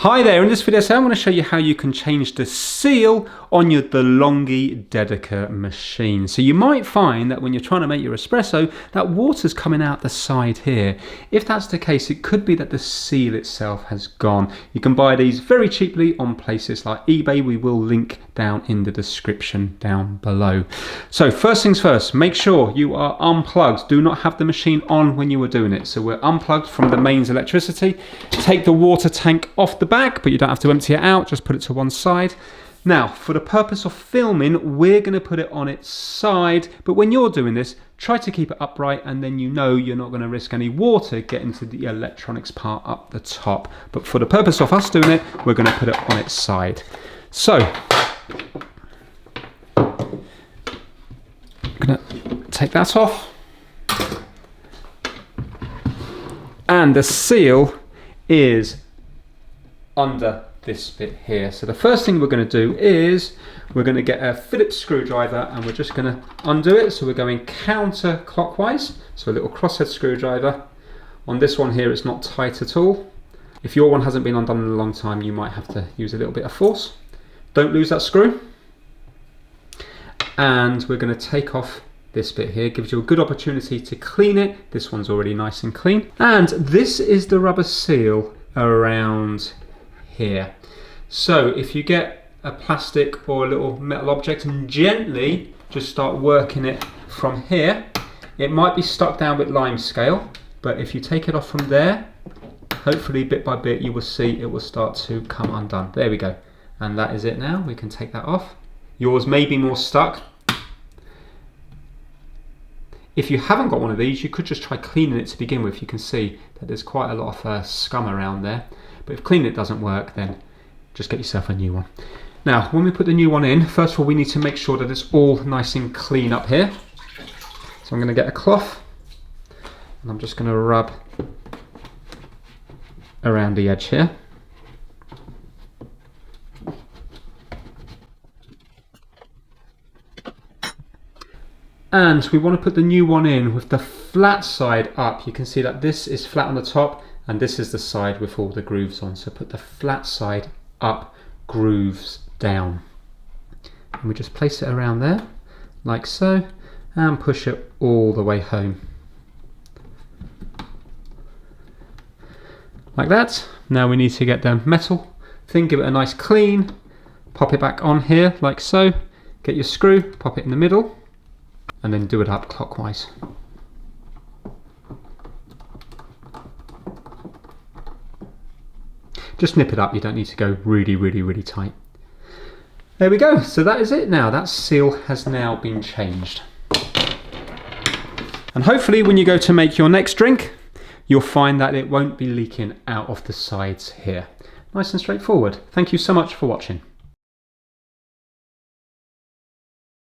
Hi there, in this video I'm going to show you how you can change the seal on your Delonghi Dedica machine. So you might find that when you're trying to make your espresso, that water's coming out the side here. If that's the case, it could be that the seal itself has gone. You can buy these very cheaply on places like eBay. We will link down in the description down below. So first things first, make sure you are unplugged. Do not have the machine on when you are doing it. So we're unplugged from the mains electricity. Take the water tank off the back, but you don't have to empty it out, just put it to one side. Now, for the purpose of filming, we're going to put it on its side, but when you're doing this, try to keep it upright, and then you know you're not going to risk any water getting to the electronics part up the top. But for the purpose of us doing it, we're going to put it on its side. So, I'm going to take that off. And the seal is under this bit here. So the first thing we're going to do is we're going to get a Phillips screwdriver and we're just going to undo it. So we're going counterclockwise. So a little crosshead screwdriver. On this one here, it's not tight at all. If your one hasn't been undone in a long time, you might have to use a little bit of force. Don't lose that screw. And we're going to take off this bit here. Gives you a good opportunity to clean it. This one's already nice and clean. And this is the rubber seal around here. So if you get a plastic or a little metal object and gently just start working it from here, it might be stuck down with lime scale, but if you take it off from there, hopefully bit by bit you will see it will start to come undone. There we go. And that is it now. We can take that off. Yours may be more stuck. If you haven't got one of these, you could just try cleaning it to begin with. You can see that there's quite a lot of scum around there. But if cleaning it doesn't work, then just get yourself a new one. Now, when we put the new one in, first of all, we need to make sure that it's all nice and clean up here. So I'm going to get a cloth and I'm just going to rub around the edge here. And we want to put the new one in with the flat side up. You can see that this is flat on the top and this is the side with all the grooves on. So put the flat side up, grooves down. And we just place it around there, like so, and push it all the way home. Like that. Now we need to get the metal thing, give it a nice clean, pop it back on here, like so. Get your screw, pop it in the middle, and then do it up clockwise. Just nip it up, you don't need to go really tight. There we go, so that is it now. That seal has now been changed. And hopefully when you go to make your next drink, you'll find that it won't be leaking out of the sides here. Nice and straightforward. Thank you so much for watching.